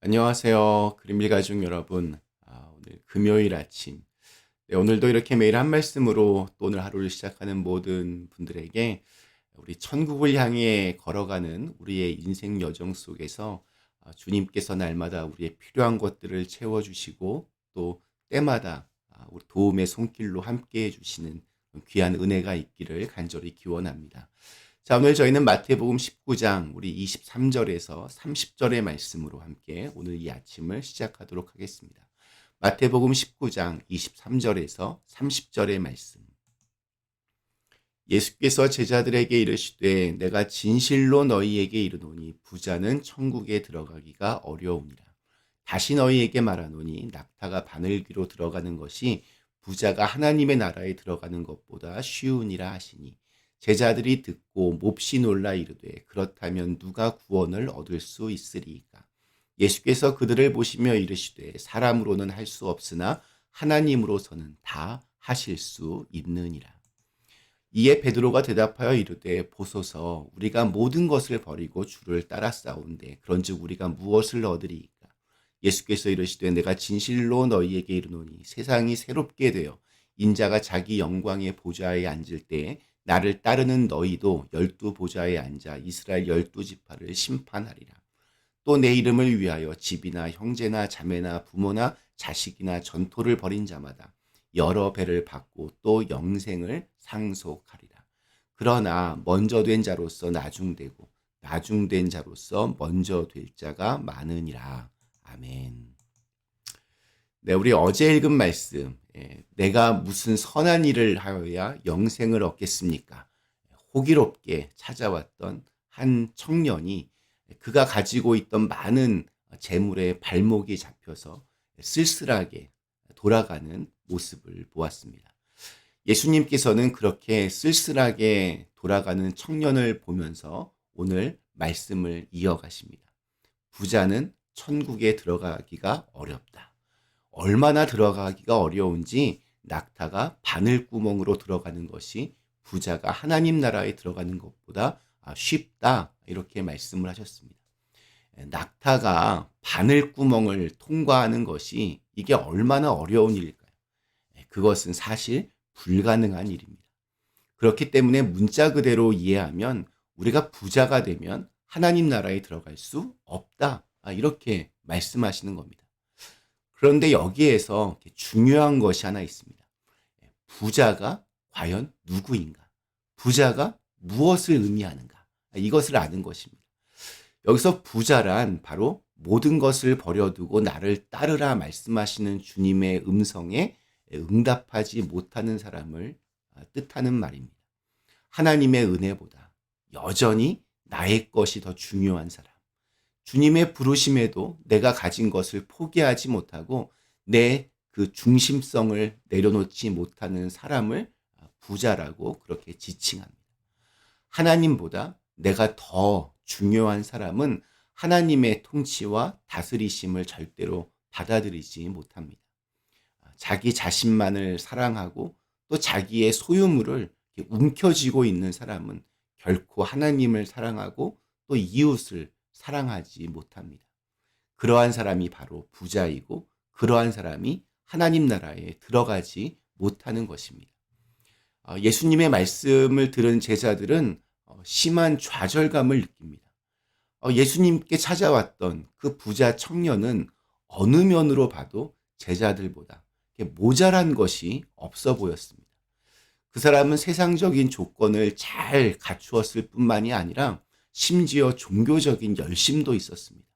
안녕하세요. 그림일 가족 여러분. 오늘 금요일 아침. 네, 오늘도 이렇게 매일 한 말씀으로 또 오늘 하루를 시작하는 모든 분들에게 우리 천국을 향해 걸어가는 우리의 인생 여정 속에서 주님께서 날마다 우리의 필요한 것들을 채워주시고 또 때마다 우리 도움의 손길로 함께 해주시는 귀한 은혜가 있기를 간절히 기원합니다. 자, 오늘 저희는 마태복음 19장 우리 23절에서 30절의 말씀으로 함께 오늘 이 아침을 시작하도록 하겠습니다. 마태복음 19장 23절에서 30절의 말씀. 예수께서 제자들에게 이르시되 내가 진실로 너희에게 이르노니 부자는 천국에 들어가기가 어려우니라. 다시 너희에게 말하노니 낙타가 바늘귀로 들어가는 것이 부자가 하나님의 나라에 들어가는 것보다 쉬우니라 하시니 제자들이 듣고 몹시 놀라 이르되 그렇다면 누가 구원을 얻을 수 있으리이까. 예수께서 그들을 보시며 이르시되 사람으로는 할 수 없으나 하나님으로서는 다 하실 수 있느니라. 이에 베드로가 대답하여 이르되 보소서 우리가 모든 것을 버리고 주를 따라 싸운데 그런즉 우리가 무엇을 얻으리이까. 예수께서 이르시되 내가 진실로 너희에게 이르노니 세상이 새롭게 되어 인자가 자기 영광의 보좌에 앉을 때에 나를 따르는 너희도 12 보좌에 앉아 이스라엘 12지파를 심판하리라. 또 내 이름을 위하여 집이나 형제나 자매나 부모나 자식이나 전토를 벌인 자마다 여러 배를 받고 또 영생을 상속하리라. 그러나 먼저 된 자로서 나중되고 나중된 자로서 먼저 될 자가 많으니라. 아멘. 네, 우리 어제 읽은 말씀, 내가 무슨 선한 일을 하여야 영생을 얻겠습니까? 호기롭게 찾아왔던 한 청년이 그가 가지고 있던 많은 재물에 발목이 잡혀서 쓸쓸하게 돌아가는 모습을 보았습니다. 예수님께서는 그렇게 쓸쓸하게 돌아가는 청년을 보면서 오늘 말씀을 이어가십니다. 부자는 천국에 들어가기가 어렵다. 얼마나 들어가기가 어려운지 낙타가 바늘구멍으로 들어가는 것이 부자가 하나님 나라에 들어가는 것보다 쉽다, 이렇게 말씀을 하셨습니다. 낙타가 바늘구멍을 통과하는 것이 이게 얼마나 어려운 일일까요? 그것은 사실 불가능한 일입니다. 그렇기 때문에 문자 그대로 이해하면 우리가 부자가 되면 하나님 나라에 들어갈 수 없다, 이렇게 말씀하시는 겁니다. 그런데 여기에서 중요한 것이 하나 있습니다. 부자가 과연 누구인가? 부자가 무엇을 의미하는가? 이것을 아는 것입니다. 여기서 부자란 바로 모든 것을 버려두고 나를 따르라 말씀하시는 주님의 음성에 응답하지 못하는 사람을 뜻하는 말입니다. 하나님의 은혜보다 여전히 나의 것이 더 중요한 사람. 주님의 부르심에도 내가 가진 것을 포기하지 못하고 내 그 중심성을 내려놓지 못하는 사람을 부자라고 그렇게 지칭합니다. 하나님보다 내가 더 중요한 사람은 하나님의 통치와 다스리심을 절대로 받아들이지 못합니다. 자기 자신만을 사랑하고 또 자기의 소유물을 움켜쥐고 있는 사람은 결코 하나님을 사랑하고 또 이웃을 사랑하지 못합니다. 그러한 사람이 바로 부자이고 그러한 사람이 하나님 나라에 들어가지 못하는 것입니다. 예수님의 말씀을 들은 제자들은 심한 좌절감을 느낍니다. 예수님께 찾아왔던 그 부자 청년은 어느 면으로 봐도 제자들보다 모자란 것이 없어 보였습니다. 그 사람은 세상적인 조건을 잘 갖추었을 뿐만이 아니라 심지어 종교적인 열심도 있었습니다.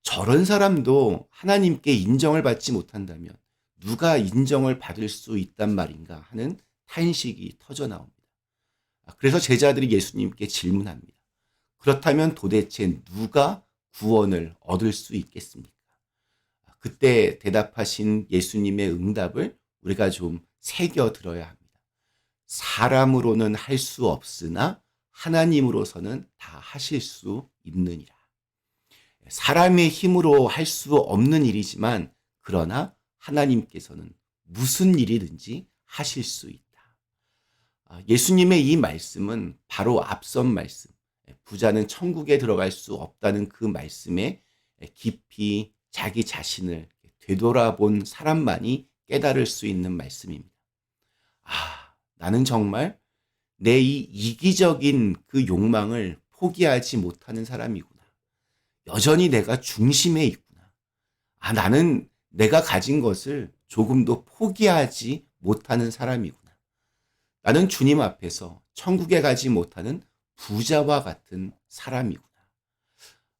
저런 사람도 하나님께 인정을 받지 못한다면 누가 인정을 받을 수 있단 말인가 하는 탄식이 터져 나옵니다. 그래서 제자들이 예수님께 질문합니다. 그렇다면 도대체 누가 구원을 얻을 수 있겠습니까? 그때 대답하신 예수님의 응답을 우리가 좀 새겨 들어야 합니다. 사람으로는 할 수 없으나 하나님으로서는 다 하실 수 있느니라. 사람의 힘으로 할 수 없는 일이지만 그러나 하나님께서는 무슨 일이든지 하실 수 있다. 예수님의 이 말씀은 바로 앞선 말씀, 부자는 천국에 들어갈 수 없다는 그 말씀에 깊이 자기 자신을 되돌아본 사람만이 깨달을 수 있는 말씀입니다. 나는 정말 내 이 이기적인 그 욕망을 포기하지 못하는 사람이구나. 여전히 내가 중심에 있구나. 나는 내가 가진 것을 조금도 포기하지 못하는 사람이구나. 나는 주님 앞에서 천국에 가지 못하는 부자와 같은 사람이구나.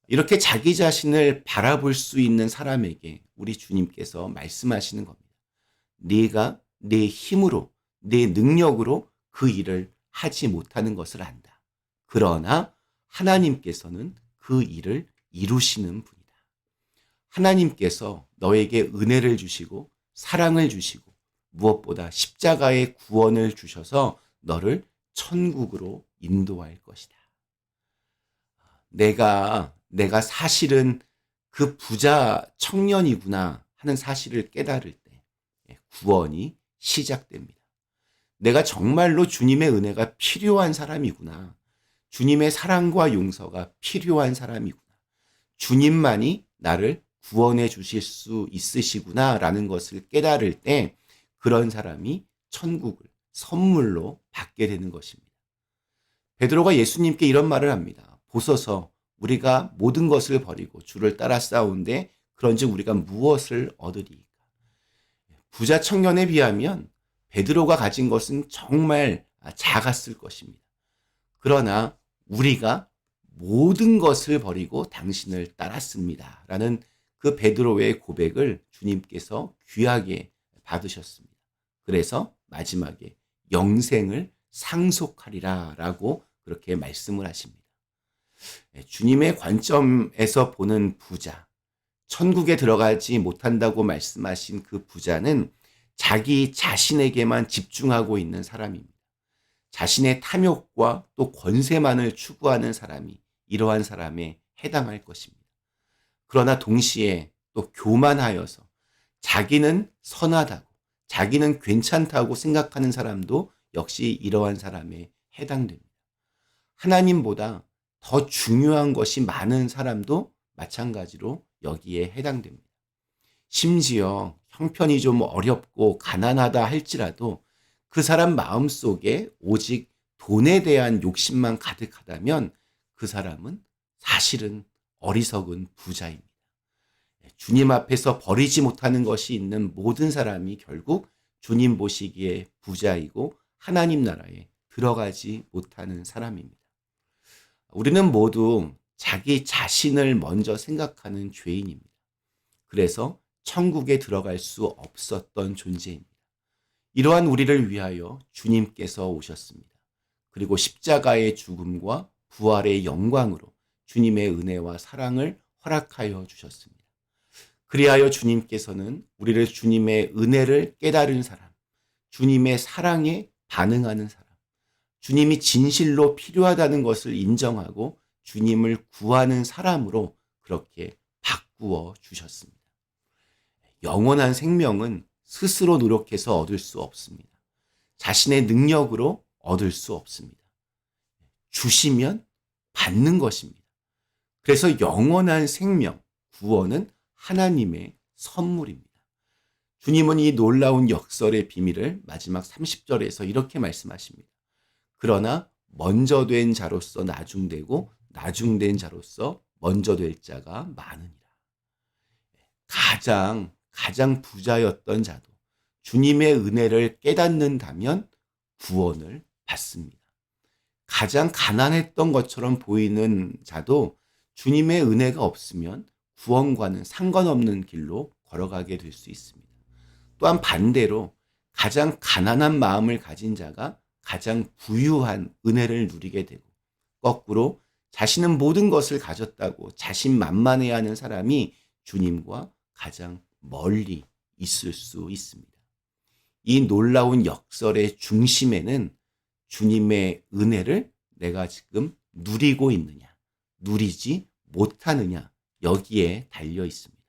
이렇게 자기 자신을 바라볼 수 있는 사람에게 우리 주님께서 말씀하시는 겁니다. 네가 내 힘으로, 내 능력으로 그 일을 하지 못하는 것을 안다. 그러나 하나님께서는 그 일을 이루시는 분이다. 하나님께서 너에게 은혜를 주시고 사랑을 주시고 무엇보다 십자가의 구원을 주셔서 너를 천국으로 인도할 것이다. 내가 사실은 그 부자 청년이구나 하는 사실을 깨달을 때 구원이 시작됩니다. 내가 정말로 주님의 은혜가 필요한 사람이구나. 주님의 사랑과 용서가 필요한 사람이구나. 주님만이 나를 구원해 주실 수 있으시구나라는 것을 깨달을 때 그런 사람이 천국을 선물로 받게 되는 것입니다. 베드로가 예수님께 이런 말을 합니다. 보소서 우리가 모든 것을 버리고 주를 따라 싸운데 그런즉 우리가 무엇을 얻으리이까. 부자 청년에 비하면 베드로가 가진 것은 정말 작았을 것입니다. 그러나 우리가 모든 것을 버리고 당신을 따랐습니다. 라는 그 베드로의 고백을 주님께서 귀하게 받으셨습니다. 그래서 마지막에 영생을 상속하리라 라고 그렇게 말씀을 하십니다. 주님의 관점에서 보는 부자, 천국에 들어가지 못한다고 말씀하신 그 부자는 자기 자신에게만 집중하고 있는 사람입니다. 자신의 탐욕과 또 권세만을 추구하는 사람이 이러한 사람에 해당할 것입니다. 그러나 동시에 또 교만하여서 자기는 선하다고, 자기는 괜찮다고 생각하는 사람도 역시 이러한 사람에 해당됩니다. 하나님보다 더 중요한 것이 많은 사람도 마찬가지로 여기에 해당됩니다. 심지어 형편이 좀 어렵고 가난하다 할지라도 그 사람 마음속에 오직 돈에 대한 욕심만 가득하다면 그 사람은 사실은 어리석은 부자입니다. 주님 앞에서 버리지 못하는 것이 있는 모든 사람이 결국 주님 보시기에 부자이고 하나님 나라에 들어가지 못하는 사람입니다. 우리는 모두 자기 자신을 먼저 생각하는 죄인입니다. 그래서 천국에 들어갈 수 없었던 존재입니다. 이러한 우리를 위하여 주님께서 오셨습니다. 그리고 십자가의 죽음과 부활의 영광으로 주님의 은혜와 사랑을 허락하여 주셨습니다. 그리하여 주님께서는 우리를 주님의 은혜를 깨달은 사람, 주님의 사랑에 반응하는 사람, 주님이 진실로 필요하다는 것을 인정하고 주님을 구하는 사람으로 그렇게 바꾸어 주셨습니다. 영원한 생명은 스스로 노력해서 얻을 수 없습니다. 자신의 능력으로 얻을 수 없습니다. 주시면 받는 것입니다. 그래서 영원한 생명, 구원은 하나님의 선물입니다. 주님은 이 놀라운 역설의 비밀을 마지막 30절에서 이렇게 말씀하십니다. 그러나 먼저 된 자로서 나중되고 나중된 자로서 먼저 될 자가 많으니라. 가장 부자였던 자도 주님의 은혜를 깨닫는다면 구원을 받습니다. 가장 가난했던 것처럼 보이는 자도 주님의 은혜가 없으면 구원과는 상관없는 길로 걸어가게 될 수 있습니다. 또한 반대로 가장 가난한 마음을 가진 자가 가장 부유한 은혜를 누리게 되고 거꾸로 자신은 모든 것을 가졌다고 자신만만해하는 사람이 주님과 가장 멀리 있을 수 있습니다. 이 놀라운 역설의 중심에는 주님의 은혜를 내가 지금 누리고 있느냐, 누리지 못하느냐 여기에 달려 있습니다.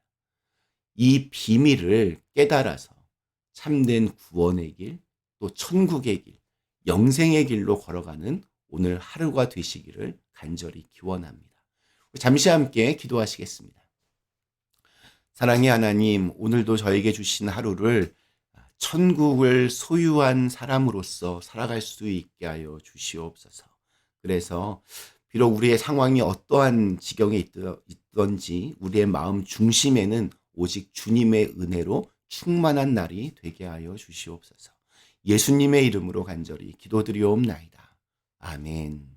이 비밀을 깨달아서 참된 구원의 길, 또 천국의 길, 영생의 길로 걸어가는 오늘 하루가 되시기를 간절히 기원합니다. 잠시 함께 기도하시겠습니다. 사랑의 하나님, 오늘도 저에게 주신 하루를 천국을 소유한 사람으로서 살아갈 수 있게 하여 주시옵소서. 그래서 비록 우리의 상황이 어떠한 지경에 있던지 우리의 마음 중심에는 오직 주님의 은혜로 충만한 날이 되게 하여 주시옵소서. 예수님의 이름으로 간절히 기도드리옵나이다. 아멘.